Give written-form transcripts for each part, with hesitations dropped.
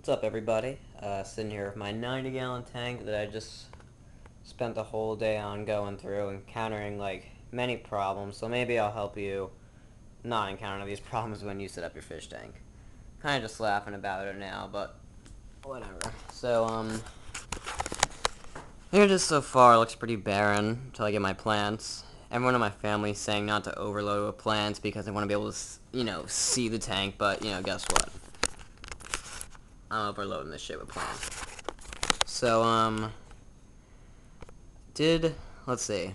What's up, everybody? Sitting here with my 90-gallon tank that I just spent the whole day on going through, encountering like many problems. So maybe I'll help you not encounter these problems when you set up your fish tank. Kind of just laughing about it now, but whatever. So here just so far looks pretty barren until I get my plants. Everyone in my family is saying not to overload with plants because they want to be able to, see the tank. But guess what? I'm overloading this shit with plants. So, let's see.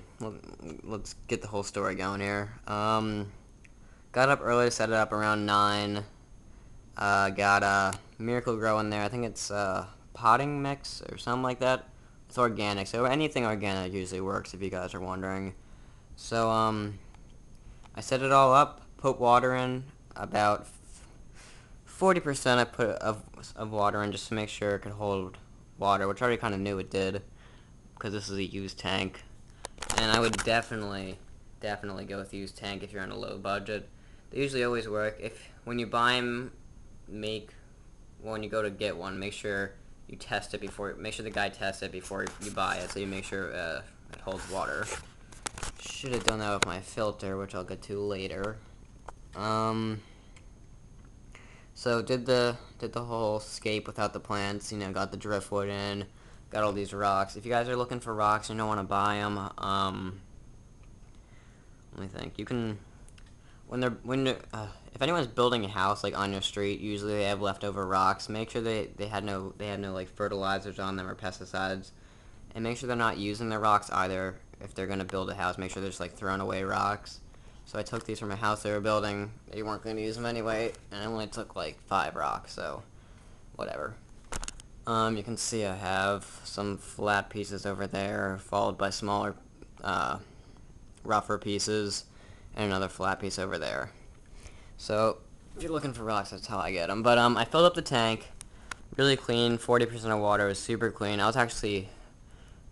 Let's get the whole story going here. Got up early to set it up around 9. Got a Miracle Grow in there. I think it's potting mix or something like that. It's organic, so anything organic usually works if you guys are wondering. So, I set it all up, put water in, about 40% I put of water in just to make sure it could hold water, which I already kind of knew it did, because this is a used tank. And I would definitely go with used tank if you're on a low budget. They usually always work. When you buy them, when you go to get one, make sure you test it before. Make sure the guy tests it before you buy it, so you make sure it holds water. Should have done that with my filter, which I'll get to later. So did the whole scape without the plants. Got the driftwood in, got all these rocks. If you guys are looking for rocks and you don't want to buy them, let me think. You can if anyone's building a house like on your street, usually they have leftover rocks. Make sure they had no like fertilizers on them or pesticides, and make sure they're not using the rocks either. If they're gonna build a house, make sure they're just like throwing away rocks. So I took these from a house they were building. They weren't going to use them anyway, and I only took like 5 rocks, so whatever. You can see I have some flat pieces over there, followed by smaller, rougher pieces, and another flat piece over there. So if you're looking for rocks, that's how I get them. But I filled up the tank, really clean, 40% of water, was super clean. I was actually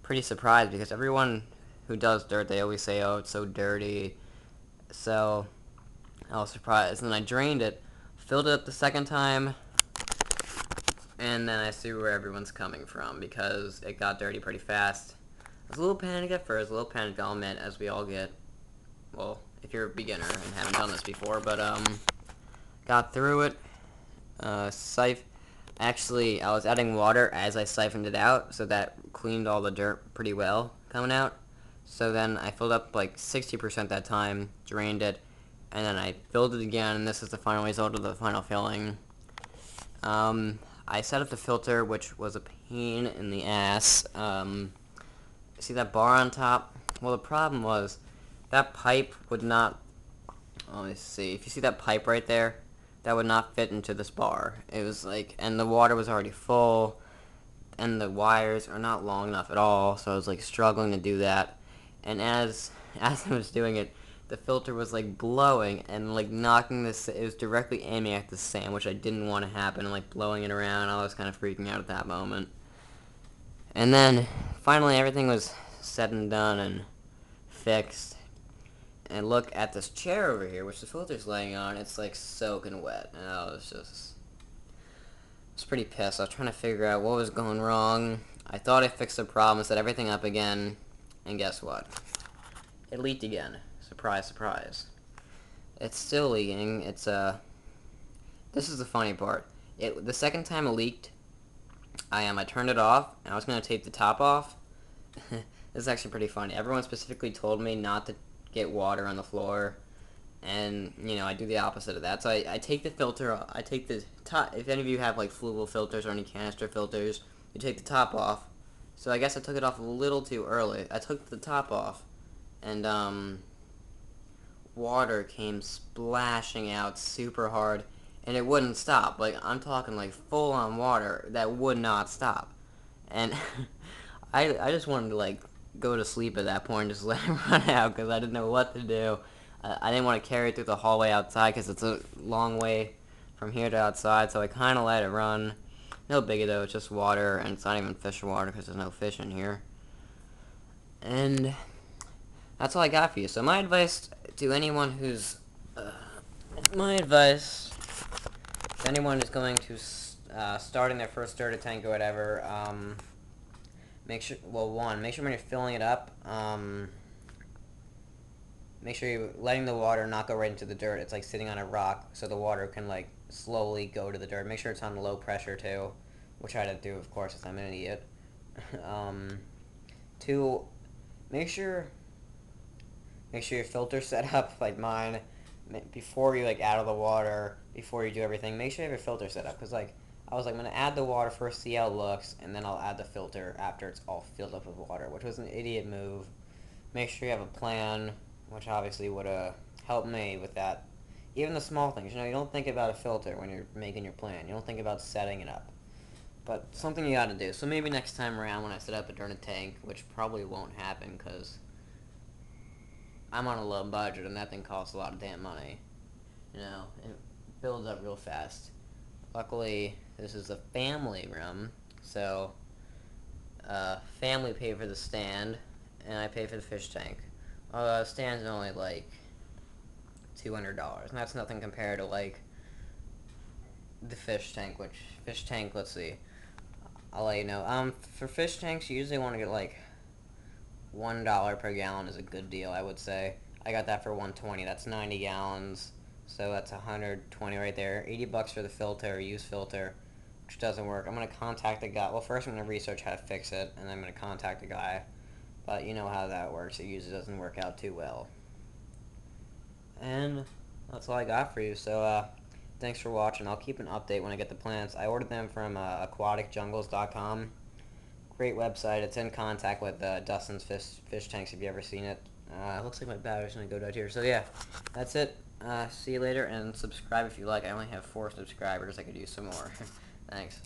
pretty surprised because everyone who does dirt, they always say, oh, it's so dirty. So I was surprised, and then I drained it, filled it up the second time, and then I see where everyone's coming from because it got dirty pretty fast. I was a little panicked at first, a little panicked, I'll admit, as we all get. Well, if you're a beginner and haven't done this before, but got through it. Actually, I was adding water as I siphoned it out, so that cleaned all the dirt pretty well coming out. So then I filled up like 60% that time, drained it, and then I filled it again, and this is the final result of the final filling. I set up the filter, which was a pain in the ass. See that bar on top? Well, the problem was that pipe would not, let me see, if you see that pipe right there, that would not fit into this bar. It was like, and the water was already full, and the wires are not long enough at all, so I was like struggling to do that. And as I was doing it, the filter was like blowing and like knocking this. It was directly aiming at the sand, which I didn't want to happen, and like blowing it around. I was kind of freaking out at that moment. And then finally, everything was said and done and fixed. And look at this chair over here, which the filter's laying on. It's like soaking wet, and I was pretty pissed. I was trying to figure out what was going wrong. I thought I fixed the problem, set everything up again. And guess what? It leaked again. Surprise, surprise. It's still leaking. This is the funny part. The second time it leaked, I turned it off, and I was going to tape the top off. This is actually pretty funny. Everyone specifically told me not to get water on the floor, and, I do the opposite of that. So I take the filter, I take the top, if any of you have, like, flugel filters or any canister filters, you take the top off. So I guess I took it off a little too early. I took the top off, and water came splashing out super hard, and it wouldn't stop. Like, I'm talking like full-on water that would not stop. And I just wanted to like go to sleep at that point and just let it run out because I didn't know what to do. I didn't want to carry it through the hallway outside because it's a long way from here to outside, so I kind of let it run. No biggie though, it's just water, and it's not even fish water because there's no fish in here. And that's all I got for you. So my advice to anyone who's, going to starting their first starter tank or whatever, make sure, well, make sure when you're filling it up, make sure you're letting the water not go right into the dirt. It's like sitting on a rock, so the water can like slowly go to the dirt. Make sure it's on low pressure too, which I had to do, of course, since I'm an idiot. Two, make sure your filter's set up like mine before you like add all the water. Before you do everything, make sure you have your filter set up, because like I was like, I'm gonna add the water first, see how it looks, and then I'll add the filter after it's all filled up with water, which was an idiot move. Make sure you have a plan, which obviously would help me with that. Even the small things, you don't think about a filter when you're making your plan. You don't think about setting it up. But something you gotta do. So maybe next time around when I set up a Derna tank, which probably won't happen because I'm on a low budget and that thing costs a lot of damn money. It builds up real fast. Luckily, this is a family room, so family paid for the stand, and I paid for the fish tank. Stand's only like $200, and that's nothing compared to like the fish tank. Which fish tank? Let's see. I'll let you know. For fish tanks, you usually want to get like $1 per gallon is a good deal, I would say. I got that for $1.20. That's 90 gallons, so that's $120 right there. $80 for the filter, used filter, which doesn't work. I'm gonna contact the guy. Well, first I'm gonna research how to fix it, and then I'm gonna contact the guy. But you know how that works. It usually doesn't work out too well. And that's all I got for you. So thanks for watching. I'll keep an update when I get the plants. I ordered them from aquaticjungles.com. Great website. It's in contact with Dustin's fish tanks, if you ever seen it. It looks like my battery's going to go dead here. So yeah, that's it. See you later, and subscribe if you like. I only have 4 subscribers. I could use some more. Thanks.